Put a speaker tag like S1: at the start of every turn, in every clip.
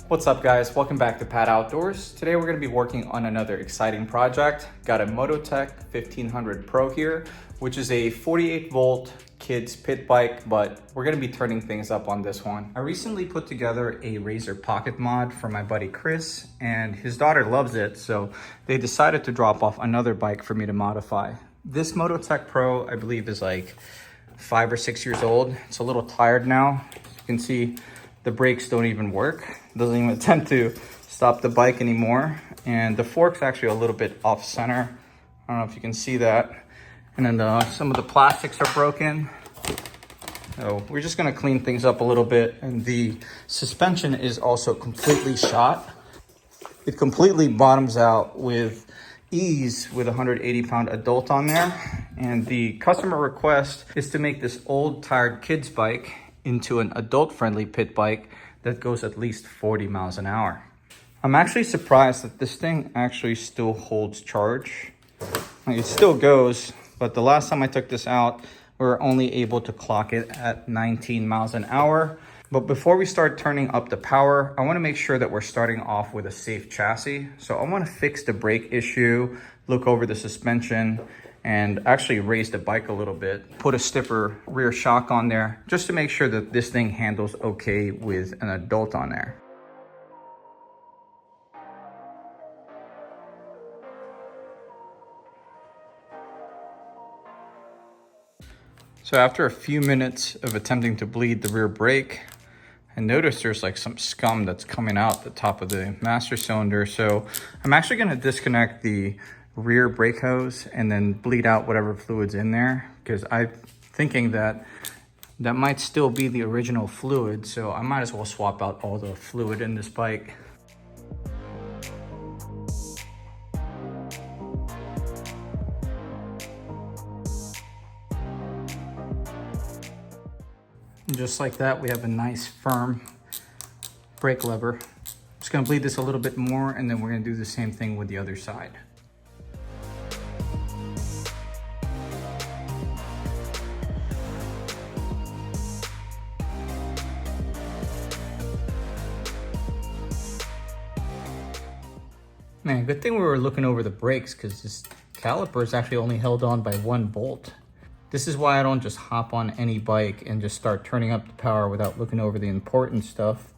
S1: What's up guys, welcome back to Pat Outdoors. Today we're going to be working on another exciting project. Got a MotoTec 1500 Pro here, which is a 48 volt kids pit bike, but we're going to be turning things up on this one. I recently put together a Razor Pocket mod for my buddy Chris, and his daughter loves it, so they decided to drop off another bike for me to modify. This MotoTec Pro, I believe, is like 5 or 6 years old. It's a little tired now. You can see the brakes don't even work. It doesn't even attempt to stop the bike anymore. And the fork's actually a little bit off center. I don't know if you can see that. And then some of the plastics are broken. So we're just gonna clean things up a little bit. And the suspension is also completely shot. It completely bottoms out with ease with a 180-pound adult on there. And the customer request is to make this old tired kids bike into an adult-friendly pit bike that goes at least 40 miles an hour. I'm actually surprised that this thing actually still holds charge. Like, it still goes, but the last time I took this out, we were only able to clock it at 19 miles an hour. But before we start turning up the power, I wanna make sure that we're starting off with a safe chassis. So I wanna fix the brake issue, look over the suspension, and actually raise the bike a little bit. Put a stiffer rear shock on there just to make sure that this thing handles okay with an adult on there. So after a few minutes of attempting to bleed the rear brake, I noticed there's like some scum that's coming out the top of the master cylinder. So I'm actually gonna disconnect the rear brake hose and then bleed out whatever fluid's in there, because I'm thinking that that might still be the original fluid, so I might as well swap out all the fluid in this bike. And just like that, we have a nice firm brake lever. Just gonna bleed this a little bit more, and then we're gonna do the same thing with the other side. Man, good thing we were looking over the brakes, because this caliper is actually only held on by one bolt. This is why I don't just hop on any bike and just start turning up the power without looking over the important stuff.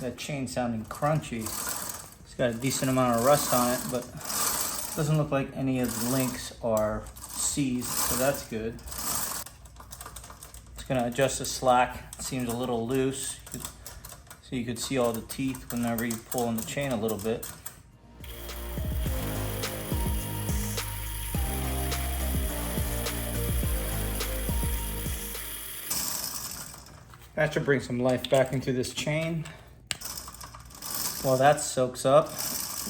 S1: That chain sounding crunchy. It's got a decent amount of rust on it, but doesn't look like any of the links are seized, so that's good. It's gonna adjust the slack. It seems a little loose, so you could see all the teeth whenever you pull on the chain a little bit. That should bring some life back into this chain. While that soaks up,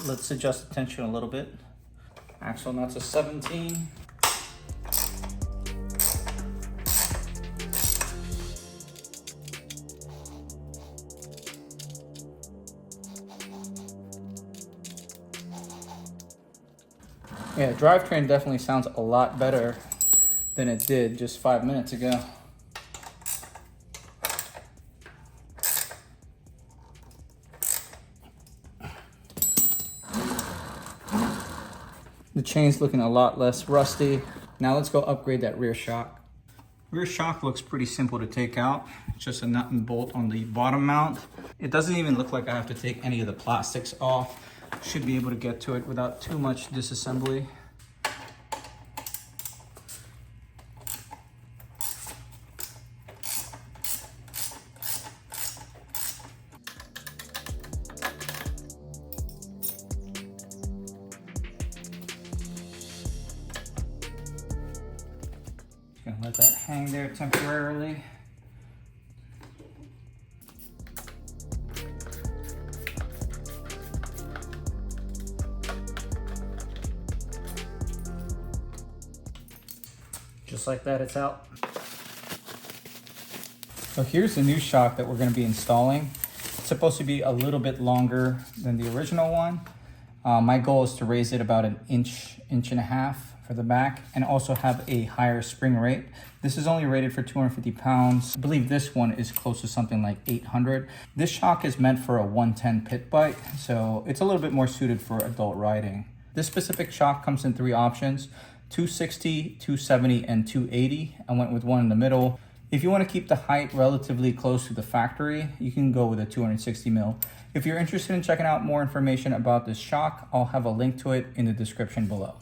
S1: let's adjust the tension a little bit. Axle nuts a 17. Yeah, drivetrain definitely sounds a lot better than it did just 5 minutes ago. The chain's looking a lot less rusty. Now let's go upgrade that rear shock. Rear shock looks pretty simple to take out. It's just a nut and bolt on the bottom mount. It doesn't even look like I have to take any of the plastics off. Should be able to get to it without too much disassembly. Gonna let that hang there temporarily. Just like that, it's out. So here's the new shock that we're going to be installing. It's supposed to be a little bit longer than the original one. My goal is to raise it about an inch and a half for the back, and also have a higher spring rate. This is only rated for 250 pounds. I believe this one is close to something like 800. This shock is meant for a 110 pit bike, so it's a little bit more suited for adult riding. This specific shock comes in 3 options: 260, 270, and 280. I went with one in the middle. If you want to keep the height relatively close to the factory, you can go with a 260 mil. If you're interested in checking out more information about this shock, I'll have a link to it in the description below.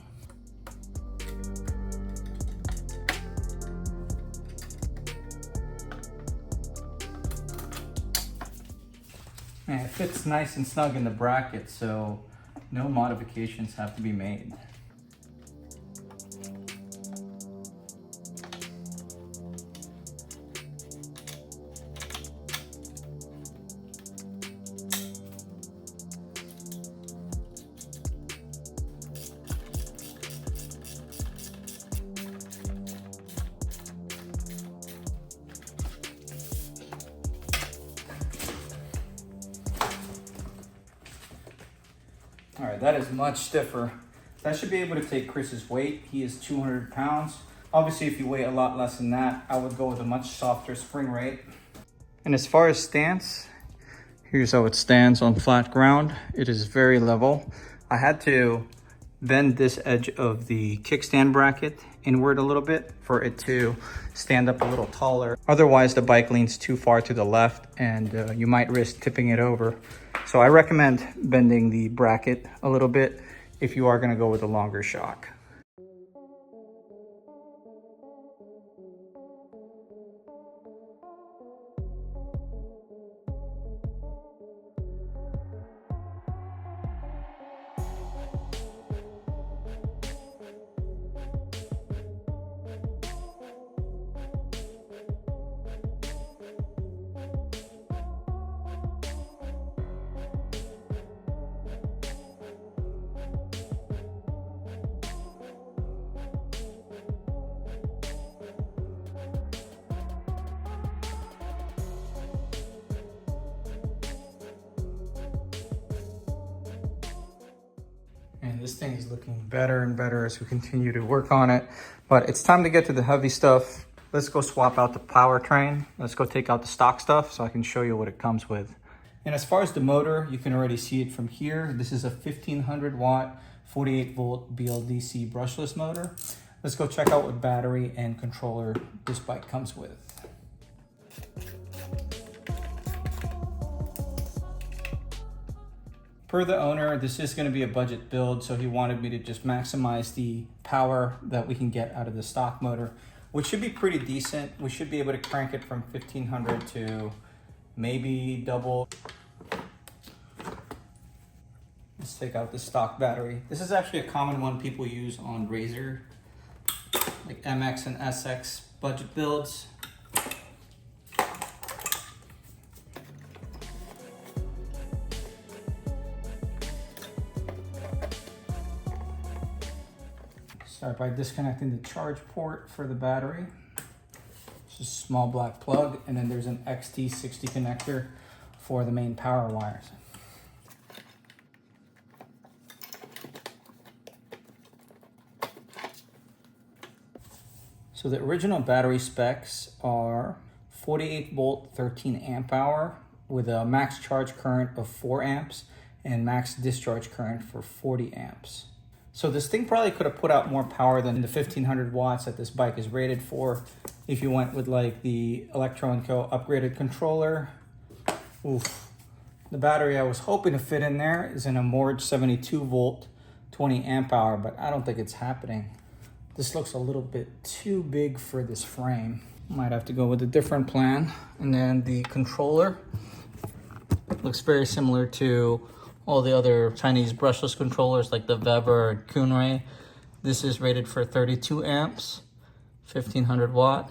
S1: And it fits nice and snug in the bracket, so no modifications have to be made. All right, that is much stiffer. That should be able to take Chris's weight. He is 200 pounds. Obviously, if you weigh a lot less than that, I would go with a much softer spring rate. And as far as stance, here's how it stands on flat ground. It is very level. I had to bend this edge of the kickstand bracket inward a little bit for it to stand up a little taller. Otherwise, the bike leans too far to the left and you might risk tipping it over. So I recommend bending the bracket a little bit if you are going to go with a longer shock. And this thing is looking better and better as we continue to work on it. But it's time to get to the heavy stuff. Let's go swap out the powertrain. Let's go take out the stock stuff so I can show you what it comes with. And as far as the motor, you can already see it from here. This is a 1500 watt, 48 volt BLDC brushless motor. Let's go check out what battery and controller this bike comes with. Per the owner, this is going to be a budget build, so he wanted me to just maximize the power that we can get out of the stock motor, which should be pretty decent. We should be able to crank it from 1500 to maybe double. Let's take out the stock battery. This is actually a common one people use on Razor, like MX and SX budget builds. Start by disconnecting the charge port for the battery. It's just a small black plug, and then there's an XT60 connector for the main power wires. So the original battery specs are 48 volt, 13 amp hour with a max charge current of 4 amps and max discharge current for 40 amps. So this thing probably could have put out more power than the 1500 watts that this bike is rated for if you went with like the Electro & Co upgraded controller. Oof. The battery I was hoping to fit in there is in a Morge 72 volt, 20 amp hour, but I don't think it's happening. This looks a little bit too big for this frame. Might have to go with a different plan. And then the controller looks very similar to all the other Chinese brushless controllers like the Weber and Kunrei. This is rated for 32 amps, 1500 watt.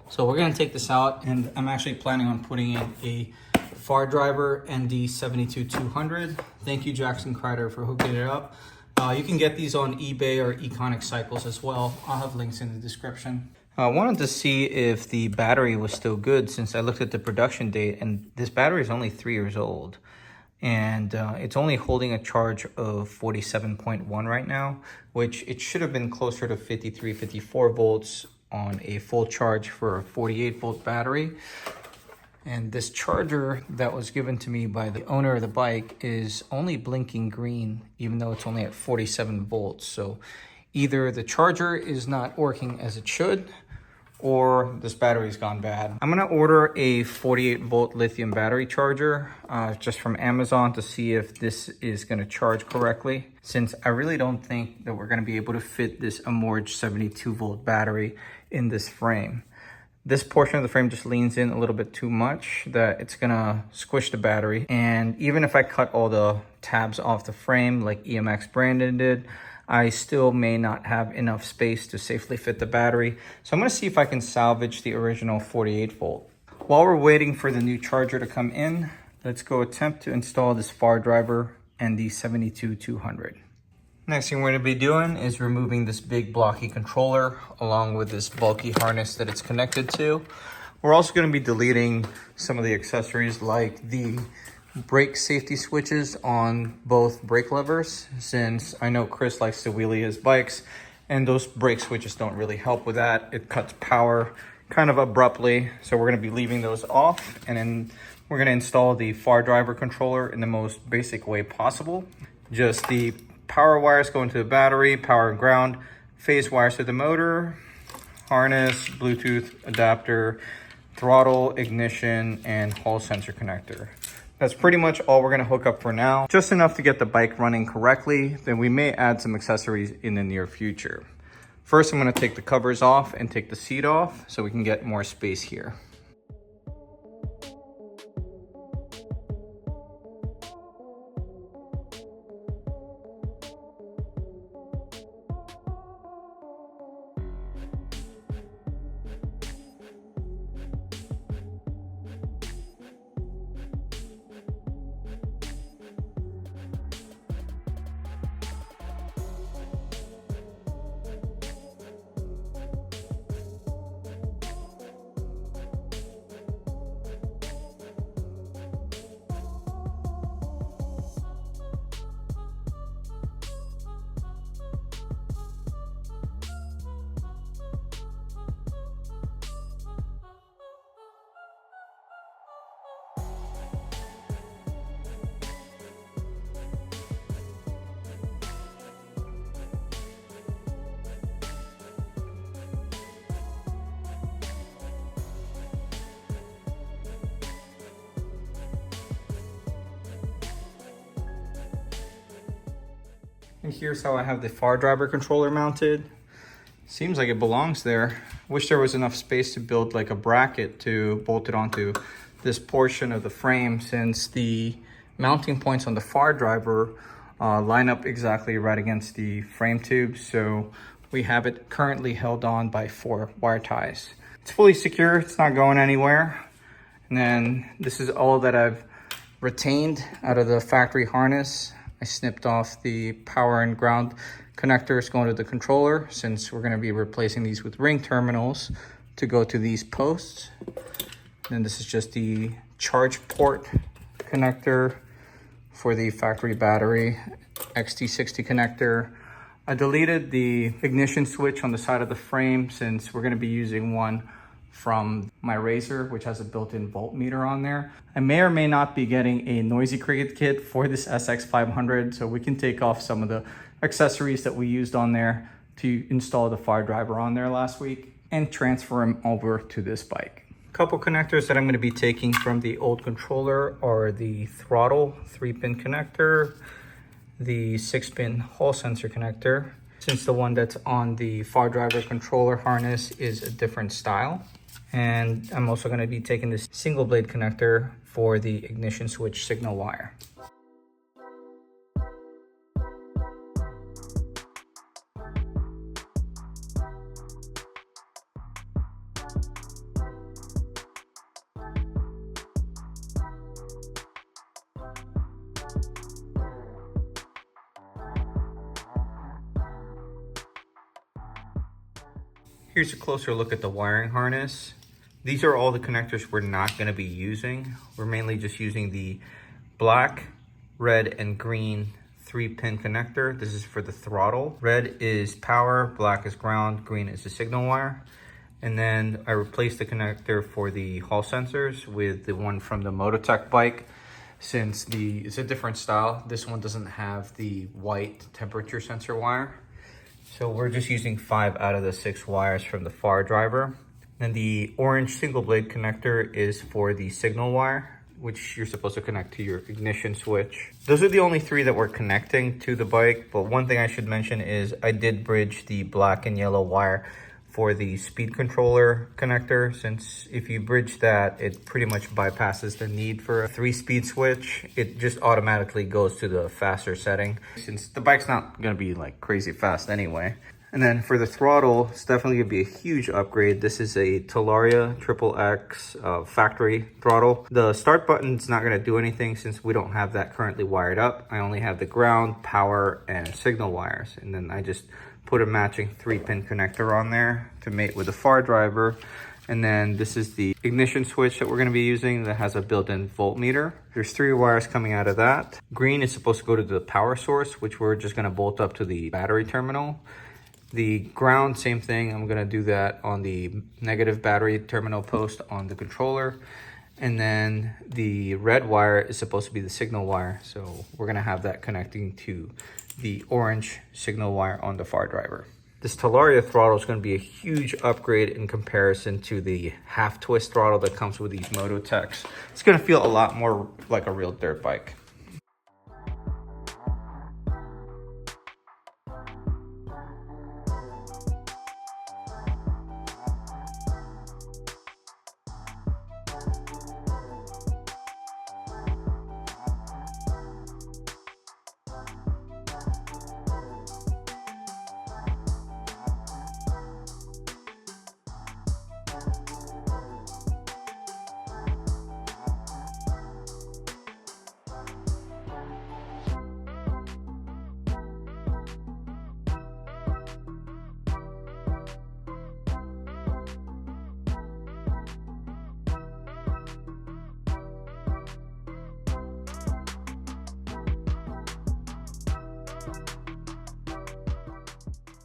S1: So we're gonna take this out, and I'm actually planning on putting in a Fardriver ND 72200. Thank you, Jackson Kreider, for hooking it up. You can get these on eBay or Econic Cycles as well. I'll have links in the description. I wanted to see if the battery was still good since I looked at the production date, and this battery is only 3 years old. And it's only holding a charge of 47.1 right now, which it should have been closer to 53, 54 volts on a full charge for a 48 volt battery. And this charger that was given to me by the owner of the bike is only blinking green, even though it's only at 47 volts. So either the charger is not working as it should, or this battery's gone bad. I'm gonna order a 48 volt lithium battery charger just from Amazon to see if this is gonna charge correctly, since I really don't think that we're gonna be able to fit this Amorge 72 volt battery in this frame. This portion of the frame just leans in a little bit too much that it's gonna squish the battery. And even if I cut all the tabs off the frame like EMX Brandon did, I still may not have enough space to safely fit the battery. So I'm gonna see if I can salvage the original 48 volt. While we're waiting for the new charger to come in, let's go attempt to install this Fardriver and the 72200. Next thing we're gonna be doing is removing this big blocky controller along with this bulky harness that it's connected to. We're also gonna be deleting some of the accessories like the brake safety switches on both brake levers, since I know Chris likes to wheelie his bikes and those brake switches don't really help with that. It cuts power kind of abruptly. So we're gonna be leaving those off, and then we're gonna install the Fardriver controller in the most basic way possible. Just the power wires go into the battery, power and ground, phase wires to the motor, harness, Bluetooth adapter, throttle, ignition, and hall sensor connector. That's pretty much all we're gonna hook up for now. Just enough to get the bike running correctly. Then we may add some accessories in the near future. First, I'm gonna take the covers off and take the seat off so we can get more space here. And here's how I have the Fardriver controller mounted. Seems like it belongs there. Wish there was enough space to build like a bracket to bolt it onto this portion of the frame, since the mounting points on the Fardriver line up exactly right against the frame tube. So we have it currently held on by 4 wire ties. It's fully secure, it's not going anywhere. And then this is all that I've retained out of the factory harness. I snipped off the power and ground connectors going to the controller, since we're going to be replacing these with ring terminals to go to these posts. Then this is just the charge port connector for the factory battery, XT60 connector. I deleted the ignition switch on the side of the frame, since we're going to be using one from my Razor, which has a built-in voltmeter on there. I may or may not be getting a Noisy Cricket kit for this SX500, so we can take off some of the accessories that we used on there to install the Fardriver on there last week and transfer them over to this bike. A couple connectors that I'm going to be taking from the old controller are the throttle 3-pin connector, the 6-pin hall sensor connector, since the one that's on the Fardriver controller harness is a different style. And I'm also going to be taking this single blade connector for the ignition switch signal wire. Here's a closer look at the wiring harness. These are all the connectors we're not going to be using. We're mainly just using the black, red, and green 3-pin connector. This is for the throttle. Red is power, black is ground, green is the signal wire. And then I replaced the connector for the hall sensors with the one from the MotoTec bike. Since it's a different style, this one doesn't have the white temperature sensor wire. So we're just using 5 out of the 6 wires from the Fardriver. And the orange single blade connector is for the signal wire, which you're supposed to connect to your ignition switch. Those are the only 3 that we're connecting to the bike. But one thing I should mention is I did bridge the black and yellow wire for the speed controller connector, since if you bridge that, it pretty much bypasses the need for a 3-speed switch. It just automatically goes to the faster setting, since the bike's not gonna be like crazy fast anyway. And then for the throttle, it's definitely gonna be a huge upgrade. This is a Talaria XXX factory throttle. The start button's not gonna do anything since we don't have that currently wired up. I only have the ground, power, and signal wires. And then I just put a matching 3-pin connector on there to mate with the Fardriver. And then this is the ignition switch that we're gonna be using that has a built-in voltmeter. There's 3 wires coming out of that. Green is supposed to go to the power source, which we're just gonna bolt up to the battery terminal. The ground, same thing. I'm gonna do that on the negative battery terminal post on the controller. And then the red wire is supposed to be the signal wire. So we're gonna have that connecting to the orange signal wire on the Fardriver. This Talaria throttle is going to be a huge upgrade in comparison to the half twist throttle that comes with these MotoTecs. It's going to feel a lot more like a real dirt bike.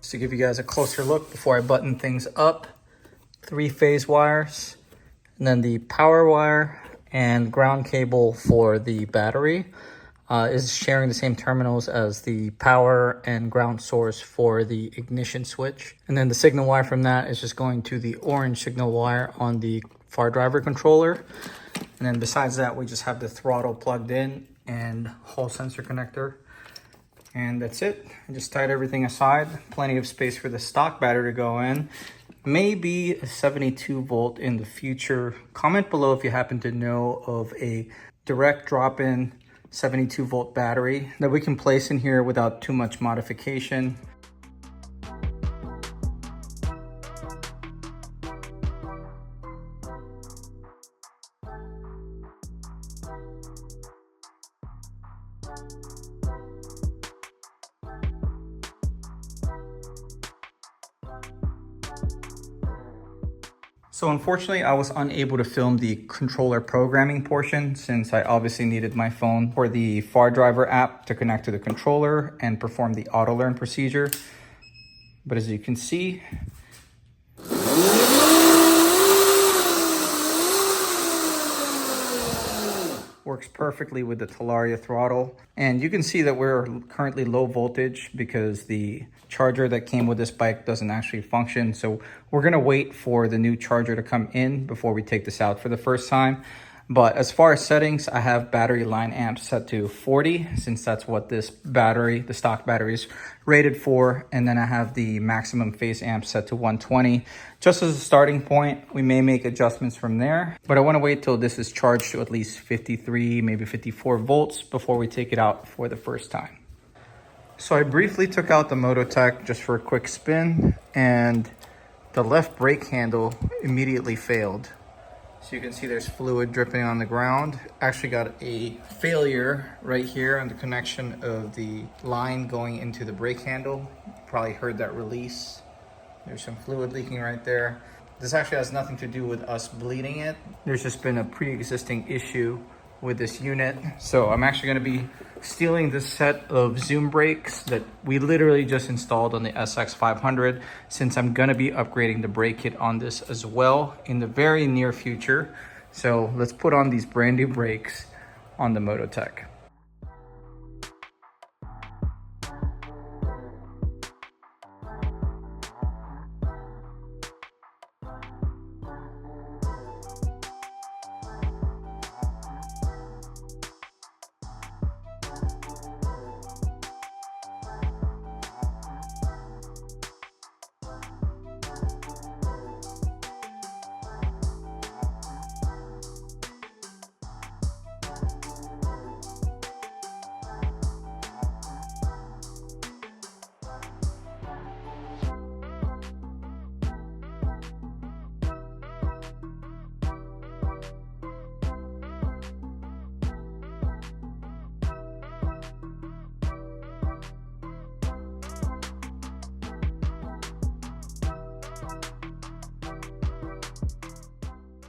S1: To give you guys a closer look before I button things up, 3-phase wires, and then the power wire and ground cable for the battery is sharing the same terminals as the power and ground source for the ignition switch. And then the signal wire from that is just going to the orange signal wire on the Fardriver controller. And then besides that, we just have the throttle plugged in and hall sensor connector. And that's it. I just tied everything aside. Plenty of space for the stock battery to go in. Maybe a 72 volt in the future. Comment below if you happen to know of a direct drop-in 72 volt battery that we can place in here without too much modification. So unfortunately, I was unable to film the controller programming portion since I obviously needed my phone for the Fardriver app to connect to the controller and perform the auto learn procedure. But as you can see, works perfectly with the Talaria throttle. And you can see that we're currently low voltage because the charger that came with this bike doesn't actually function. So we're gonna wait for the new charger to come in before we take this out for the first time. But as far as settings, I have battery line amps set to 40 since that's what this battery, the stock battery, is rated for. And then I have the maximum phase amp set to 120. Just as a starting point, we may make adjustments from there. But I want to wait till this is charged to at least 53, maybe 54 volts before we take it out for the first time. So I briefly took out the MotoTec just for a quick spin, and the left brake handle immediately failed. So you can see there's fluid dripping on the ground. Actually got a failure right here on the connection of the line going into the brake handle. You probably heard that release. There's some fluid leaking right there. This actually has nothing to do with us bleeding it. There's just been a pre-existing issue with this unit. So I'm actually gonna be stealing this set of Zoom brakes that we literally just installed on the SX500, since I'm gonna be upgrading the brake kit on this as well in the very near future. So let's put on these brand new brakes on the MotoTec.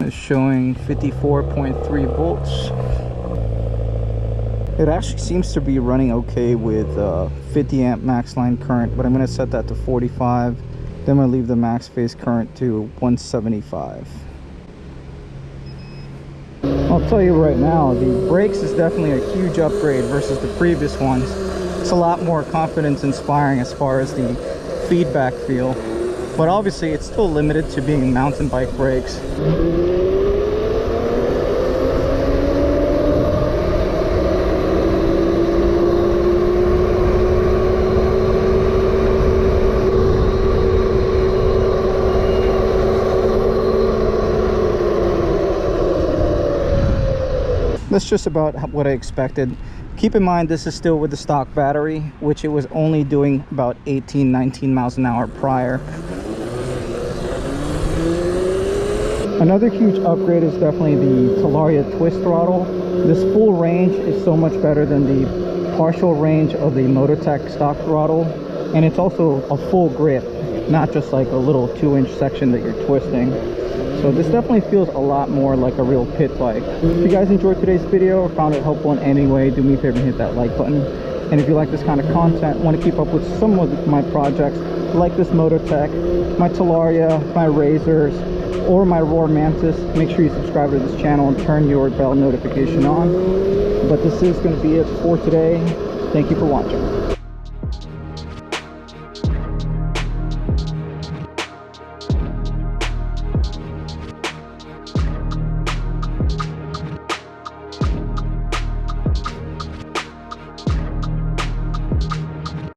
S1: It's showing 54.3 volts. It actually seems to be running okay with 50 amp max line current, but I'm going to set that to 45. Then I'm going to leave the max phase current to 175. I'll tell you right now, the brakes is definitely a huge upgrade versus the previous ones. It's a lot more confidence inspiring as far as the feedback feel. But obviously it's still limited to being mountain bike brakes. That's just about what I expected. Keep in mind, this is still with the stock battery, which it was only doing about 18-19 miles an hour prior. Another huge upgrade is definitely the Talaria twist throttle. This full range is so much better than the partial range of the MotoTec stock throttle, and it's also a full grip, not just like a little 2-inch section that you're twisting. So this definitely feels a lot more like a real pit bike. If you guys enjoyed today's video or found it helpful in any way, do me a favor and hit that like button. And if you like this kind of content, want to keep up with some of my projects like this MotoTec, my Talaria, my Razors, or my Roar Mantis, make sure you subscribe to this channel and turn your bell notification on. But this is going to be it for today. Thank you for watching.